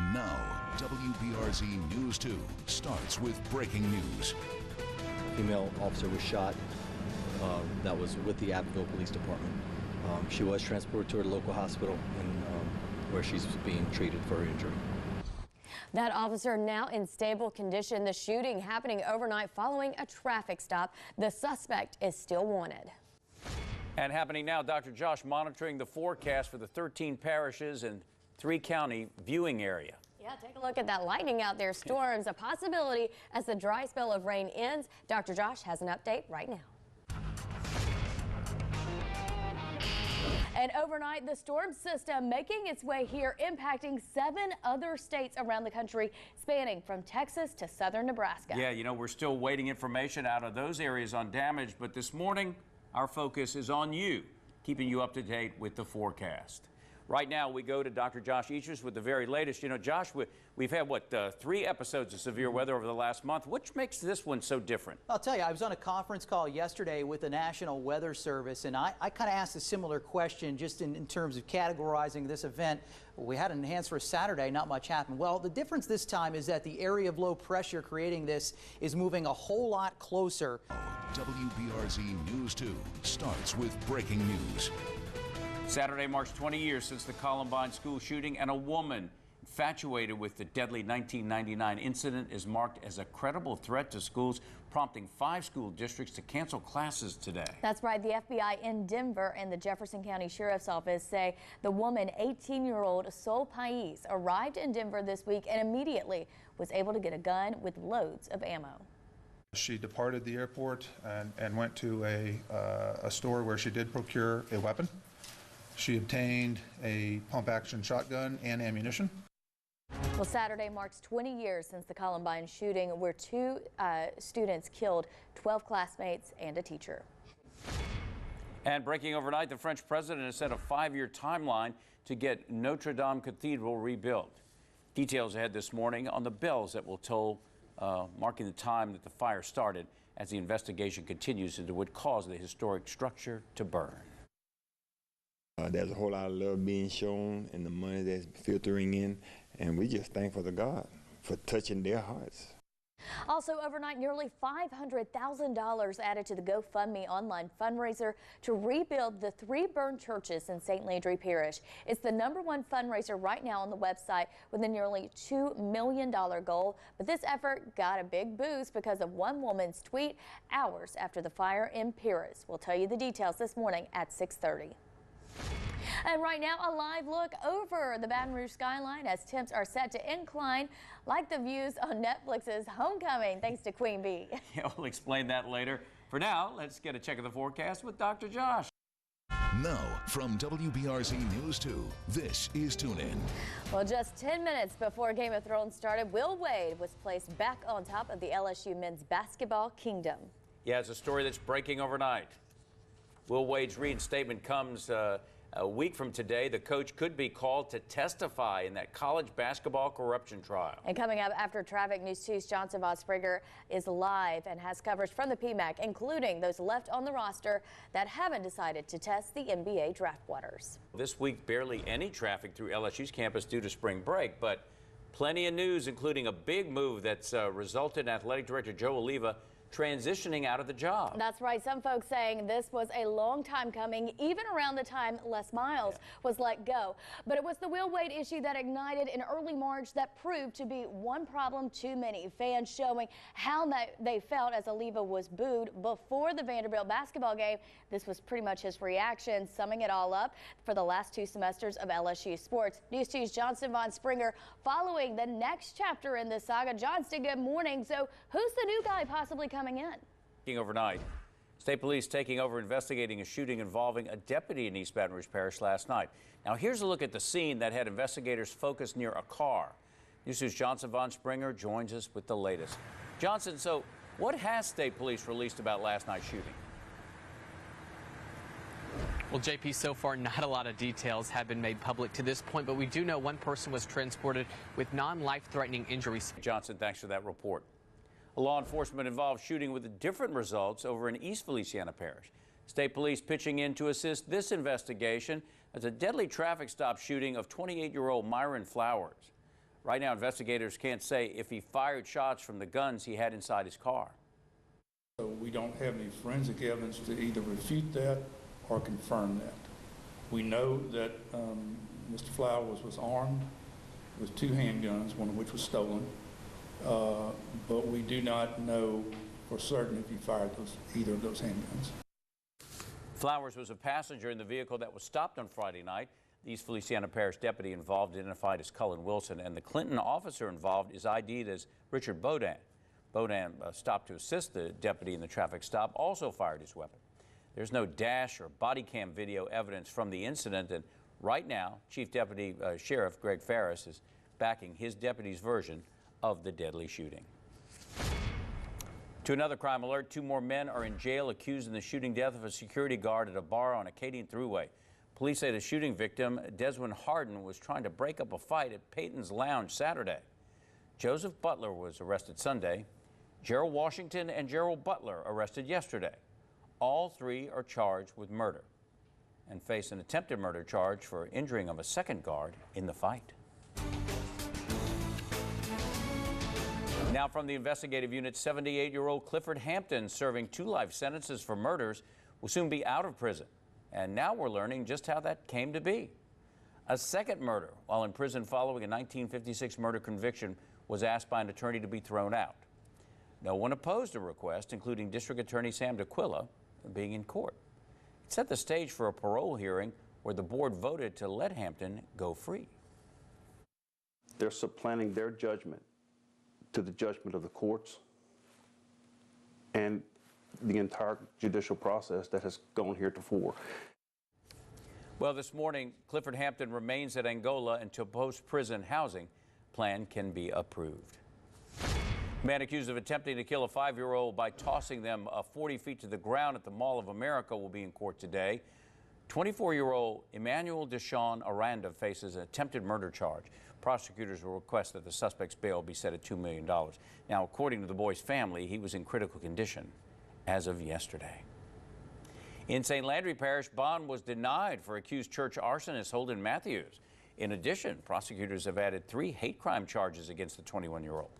Now, WBRZ News 2 starts with breaking news. A female officer was shot that was with the Abbeville Police Department. She was transported to a local hospital where she's being treated for her injury. That officer now in stable condition. The shooting happening overnight following a traffic stop. The suspect is still wanted. And happening now, Dr. Josh monitoring the forecast for the 13 parishes and 3-county viewing area. Yeah, take a look at that lightning out there. Storms a possibility as the dry spell of rain ends. Dr. Josh has an update right now. And overnight, the storm system making its way here, impacting 7 other states around the country, spanning from Texas to southern Nebraska. Yeah, you know, we're still waiting information out of those areas on damage, but this morning, our focus is on you, keeping you up to date with the forecast. Right now, we go to Dr. Josh Eaches with the very latest. You know, Josh, we've had, 3 episodes of severe weather over the last month. Which makes this one so different? I'll tell you, I was on a conference call yesterday with the National Weather Service, and I kind of asked a similar question just in terms of categorizing this event. We had an enhanced for Saturday, not much happened. Well, the difference this time is that the area of low pressure creating this is moving a whole lot closer. WBRZ News 2 starts with breaking news. Saturday marks 20 years since the Columbine school shooting, and a woman infatuated with the deadly 1999 incident is marked as a credible threat to schools, prompting 5 school districts to cancel classes today. That's right. The FBI in Denver and the Jefferson County Sheriff's Office say the woman, 18-year-old Sol Pais, arrived in Denver this week and immediately was able to get a gun with loads of ammo. She departed the airport and went to a store where she did procure a weapon. She obtained a pump-action shotgun and ammunition. Well, Saturday marks 20 years since the Columbine shooting, where 2 students killed 12 classmates and a teacher. And breaking overnight, the French president has set a 5-year timeline to get Notre Dame Cathedral rebuilt. Details ahead this morning on the bells that will toll, marking the time that the fire started as the investigation continues into what caused the historic structure to burn. There's a whole lot of love being shown and the money that's filtering in, and we just thankful to God for touching their hearts. Also overnight, nearly $500,000 added to the GoFundMe online fundraiser to rebuild the 3 burned churches in St. Landry Parish. It's the #1 fundraiser right now on the website with a nearly $2 million goal. But this effort got a big boost because of one woman's tweet hours after the fire in Paris. We'll tell you the details this morning at 6:30. And right now, a live look over the Baton Rouge skyline as temps are set to incline, like the views on Netflix's Homecoming, thanks to Queen Bee. Yeah, we'll explain that later. For now, let's get a check of the forecast with Dr. Josh. Now, from WBRZ News 2, this is Tune In. Well, just 10 minutes before Game of Thrones started, Will Wade was placed back on top of the LSU men's basketball kingdom. Yeah, it's a story that's breaking overnight. Will Wade's reinstatement comes a week from today. The coach could be called to testify in that college basketball corruption trial. And coming up after traffic, News 2's Johnson Von Springer is live and has coverage from the PMAC, including those left on the roster that haven't decided to test the NBA draft waters. This week, barely any traffic through LSU's campus due to spring break, but plenty of news, including a big move that's resulted in Athletic Director Joe Oliva transitioning out of the job. That's right. Some folks saying this was a long time coming, even around the time Les Miles was let go. But it was the Will Wade issue that ignited in early March that proved to be one problem too many. Fans showing how they felt as Oliva was booed before the Vanderbilt basketball game. This was pretty much his reaction, summing it all up for the last 2 semesters of LSU sports. News 2's Johnson Von Springer following the next chapter in this saga. Johnston, good morning. So who's the new guy possibly coming in? Overnight, state police taking over investigating a shooting involving a deputy in East Baton Rouge Parish last night. Now here's a look at the scene that had investigators focused near a car. News 2's Johnson Von Springer joins us with the latest. Johnson, so what has state police released about last night's shooting? Well, JP, so far not a lot of details have been made public to this point, but we do know one person was transported with non-life-threatening injuries. Johnson, thanks for that report. A law enforcement involved shooting with different results over in East Feliciana Parish. State police pitching in to assist this investigation as a deadly traffic stop shooting of 28-year-old Myron Flowers. Right now, investigators can't say if he fired shots from the guns he had inside his car. So we don't have any forensic evidence to either refute that or confirm that. We know that Mr. Flowers was armed with 2 handguns, one of which was stolen, but we do not know for certain if he fired either of those handguns. Flowers was a passenger in the vehicle that was stopped on Friday night. The East Feliciana Parish deputy involved identified as Cullen Wilson, and the Clinton officer involved is ID'd as Richard Bodan. Bodan stopped to assist the deputy in the traffic stop, also fired his weapon. There's no dash or body cam video evidence from the incident, and right now, Chief Deputy Sheriff Greg Ferris is backing his deputy's version of the deadly shooting. To another crime alert, 2 more men are in jail accused in the shooting death of a security guard at a bar on Acadian Thruway. Police say the shooting victim, Desmond Harden, was trying to break up a fight at Peyton's Lounge Saturday. Joseph Butler was arrested Sunday. Gerald Washington and Gerald Butler arrested yesterday. All 3 are charged with murder and face an attempted murder charge for injuring of a second guard in the fight. Now from the investigative unit, 78-year-old Clifford Hampton, serving 2 life sentences for murders, will soon be out of prison. And now we're learning just how that came to be. A second murder while in prison following a 1956 murder conviction was asked by an attorney to be thrown out. No one opposed the request, including District Attorney Sam D'Aquila, being in court. It set the stage for a parole hearing where the board voted to let Hampton go free. They're supplanting their judgment to the judgment of the courts and the entire judicial process that has gone heretofore. Well, this morning, Clifford Hampton remains at Angola until post-prison housing plan can be approved. A man accused of attempting to kill a 5-year-old by tossing them 40 feet to the ground at the Mall of America will be in court today. 24-year-old Emmanuel Deshawn Aranda faces an attempted murder charge. Prosecutors will request that the suspect's bail be set at $2 million. Now, according to the boy's family, he was in critical condition as of yesterday. In St. Landry Parish, bond was denied for accused church arsonist Holden Matthews. In addition, prosecutors have added 3 hate crime charges against the 21-year-old.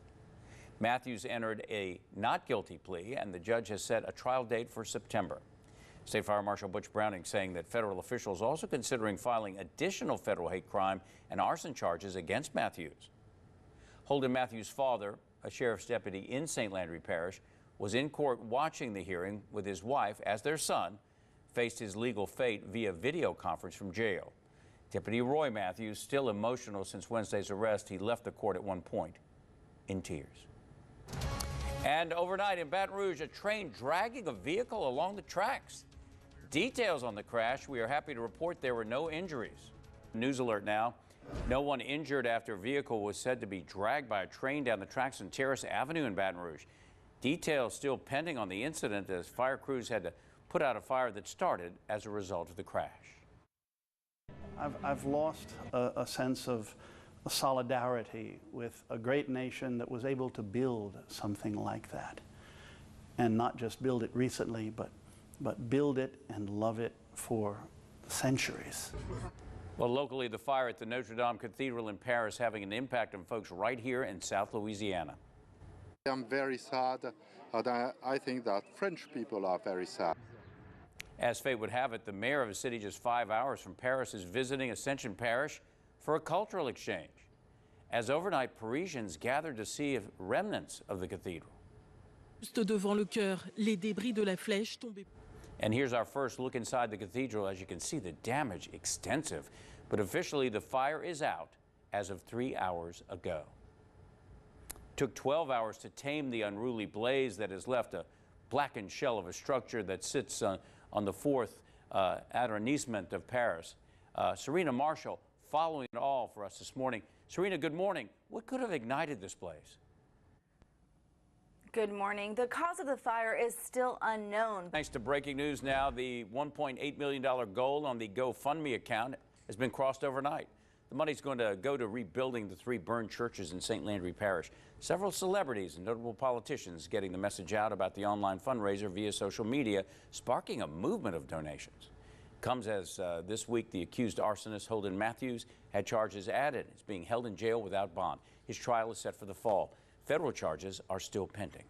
Matthews entered a not guilty plea, and the judge has set a trial date for September. State Fire Marshal Butch Browning saying that federal officials are also considering filing additional federal hate crime and arson charges against Matthews. Holden Matthews' father, a sheriff's deputy in St. Landry Parish, was in court watching the hearing with his wife as their son faced his legal fate via video conference from jail. Deputy Roy Matthews, still emotional since Wednesday's arrest, he left the court at one point in tears. And overnight in Baton Rouge, a train dragging a vehicle along the tracks. Details on the crash. We are happy to report there were no injuries. News alert now. No one injured after a vehicle was said to be dragged by a train down the tracks on Terrace Avenue in Baton Rouge. Details still pending on the incident as fire crews had to put out a fire that started as a result of the crash. I've lost a sense of solidarity with a great nation that was able to build something like that. And not just build it recently, but build it and love it for centuries. Well, locally, the fire at the Notre Dame Cathedral in Paris having an impact on folks right here in South Louisiana. I'm very sad, and I think that French people are very sad. As fate would have it, the mayor of a city just 5 hours from Paris is visiting Ascension Parish for a cultural exchange, as overnight Parisians gathered to see remnants of the cathedral. Juste devant le chœur, les débris de la flèche tombés. And here's our first look inside the cathedral. As you can see, the damage extensive, but officially the fire is out as of 3 hours ago. Took 12 hours to tame the unruly blaze that has left a blackened shell of a structure that sits on the 4th arrondissement of Paris. Serena Marshall following it all for us this morning. Serena, good morning. What could have ignited this blaze? Good morning. The cause of the fire is still unknown. Thanks to breaking news now, the $1.8 million goal on the GoFundMe account has been crossed overnight. The money's going to go to rebuilding the 3 burned churches in St. Landry Parish. Several celebrities and notable politicians getting the message out about the online fundraiser via social media, sparking a movement of donations. Comes as this week the accused arsonist Holden Matthews had charges added. Is being held in jail without bond. His trial is set for the fall. Federal charges are still pending.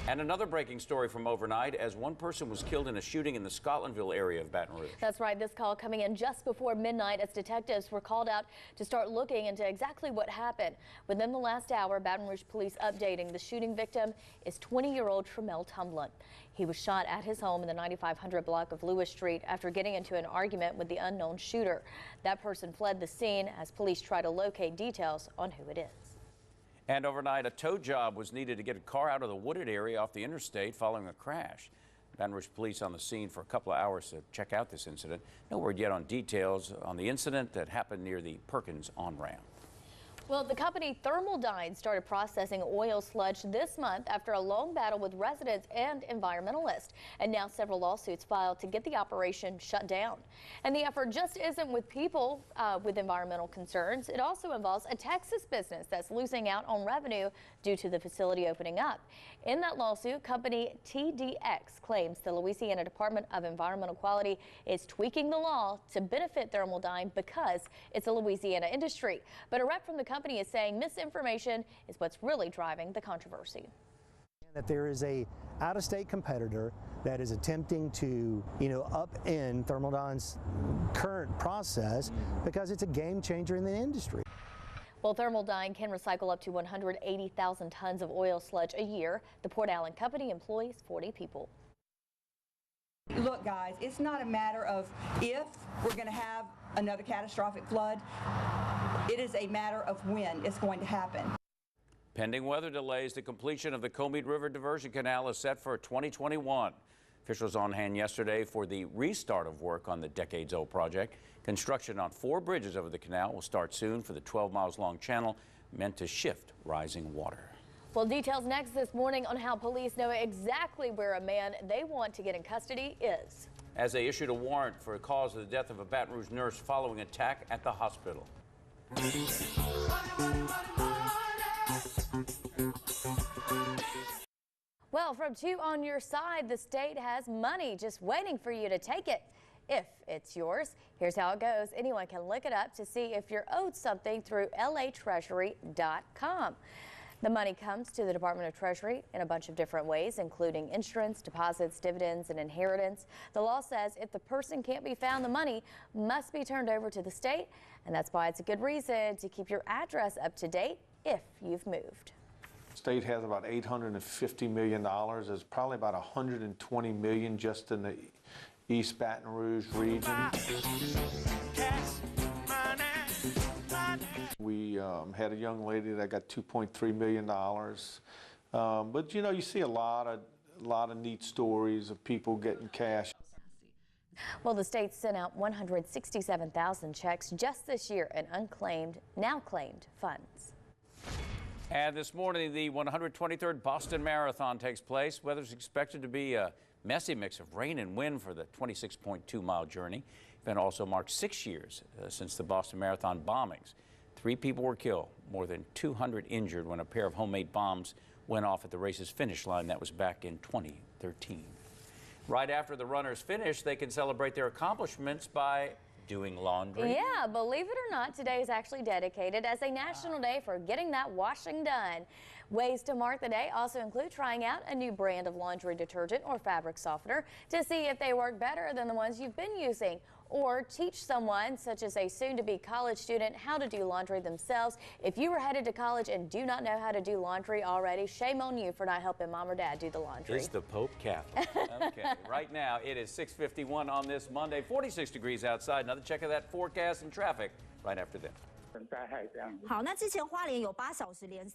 And another breaking story from overnight as one person was killed in a shooting in the Scotlandville area of Baton Rouge. That's right. This call coming in just before midnight as detectives were called out to start looking into exactly what happened. Within the last hour, Baton Rouge police updating the shooting victim is 20-year-old Tremel Tumblin. He was shot at his home in the 9500 block of Lewis Street after getting into an argument with the unknown shooter. That person fled the scene as police try to locate details on who it is. And overnight, a tow job was needed to get a car out of the wooded area off the interstate following a crash. Baton Rouge police on the scene for a couple of hours to check out this incident. No word yet on details on the incident that happened near the Perkins on-ramp. Well, the company Thermaldyne started processing oil sludge this month after a long battle with residents and environmentalists. And now several lawsuits filed to get the operation shut down. And the effort just isn't with people with environmental concerns. It also involves a Texas business that's losing out on revenue due to the facility opening up. In that lawsuit, company TDX claims the Louisiana Department of Environmental Quality is tweaking the law to benefit Thermaldyne because it's a Louisiana industry. But a rep from the company is saying misinformation is what's really driving the controversy. That there is a out-of-state competitor that is attempting to, upend Thermaldyne's current process because it's a game changer in the industry. Well, Thermaldyne can recycle up to 180,000 tons of oil sludge a year. The Port Allen company employs 40 people. Look, guys, it's not a matter of if we're going to have another catastrophic flood. It is a matter of when it's going to happen. Pending weather delays, the completion of the Comite River Diversion Canal is set for 2021. Officials on hand yesterday for the restart of work on the decades-old project. Construction on 4 bridges over the canal will start soon for the 12 miles long channel meant to shift rising water. Well, details next this morning on how police know exactly where a man they want to get in custody is. As they issued a warrant for the cause of the death of a Baton Rouge nurse following attack at the hospital. Well, from 2 on your side, the state has money just waiting for you to take it. If it's yours, here's how it goes. Anyone can look it up to see if you're owed something through latreasury.com. The money comes to the Department of Treasury in a bunch of different ways, including insurance, deposits, dividends, and inheritance. The law says if the person can't be found, the money must be turned over to the state, and that's why it's a good reason to keep your address up to date if you've moved. The state has about $850 million. There's probably about $120 million just in the East Baton Rouge region. We had a young lady that got $2.3 million. But you see a lot of neat stories of people getting cash. Well, the state sent out 167,000 checks just this year in unclaimed, now claimed funds. And this morning, the 123rd Boston Marathon takes place. Weather's expected to be a messy mix of rain and wind for the 26.2-mile journey. The event also marks 6 years since the Boston Marathon bombings. 3 people were killed, more than 200 injured when a pair of homemade bombs went off at the race's finish line. That was back in 2013. Right after the runners finish, they can celebrate their accomplishments by doing laundry. Yeah, believe it or not, today is actually dedicated as a national day for getting that washing done. Ways to mark the day also include trying out a new brand of laundry detergent or fabric softener to see if they work better than the ones you've been using, or teach someone, such as a soon-to-be college student, how to do laundry themselves. If you were headed to college and do not know how to do laundry already, shame on you for not helping mom or dad do the laundry. Is the Pope Catholic? Okay, right now it is 6:51 on this Monday, 46 degrees outside. Another check of that forecast and traffic right after this. 好，那之前花莲有8小时连。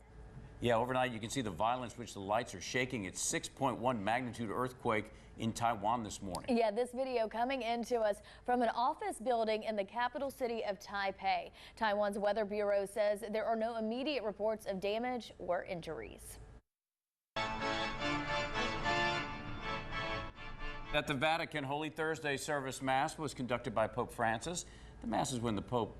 Yeah, overnight you can see the violence which the lights are shaking. It's 6.1 magnitude earthquake in Taiwan this morning. Yeah, this video coming into us from an office building in the capital city of Taipei. Taiwan's Weather Bureau says there are no immediate reports of damage or injuries. At the Vatican, Holy Thursday service Mass was conducted by Pope Francis. The Mass is when the Pope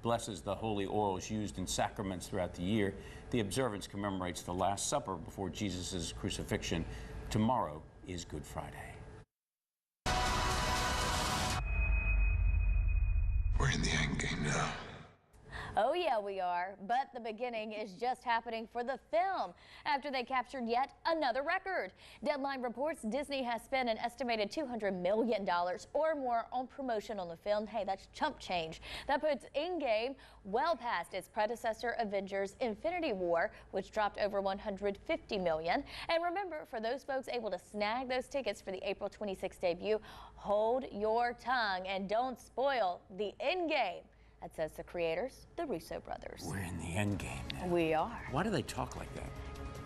blesses the holy oils used in sacraments throughout the year. The observance commemorates the Last Supper before Jesus' crucifixion. Tomorrow is Good Friday. yeah, we are. But the beginning is just happening for the film after they captured yet another record. Deadline reports Disney has spent an estimated $200 million or more on promotion on the film. Hey, that's chump change. That puts Endgame well past its predecessor Avengers Infinity War, which dropped over $150 million. And remember, for those folks able to snag those tickets for the April 26th debut, hold your tongue and don't spoil the Endgame. That says the creators, the Russo brothers. We're in the end game now. We are. Why do they talk like that?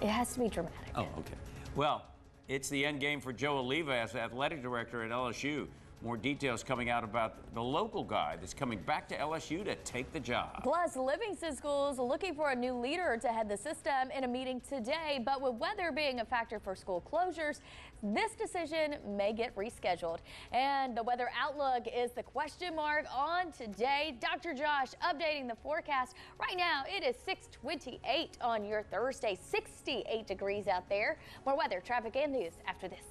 It has to be dramatic. Oh, okay. Well, it's the end game for Joe Alleva as athletic director at LSU. More details coming out about the local guy that's coming back to LSU to take the job. Plus, Livingston Schools looking for a new leader to head the system in a meeting today. But with weather being a factor for school closures, this decision may get rescheduled. And the weather outlook is the question mark on today. Dr. Josh updating the forecast. Right now, it is 6:28 on your Thursday, 68 degrees out there. More weather, traffic, and news after this.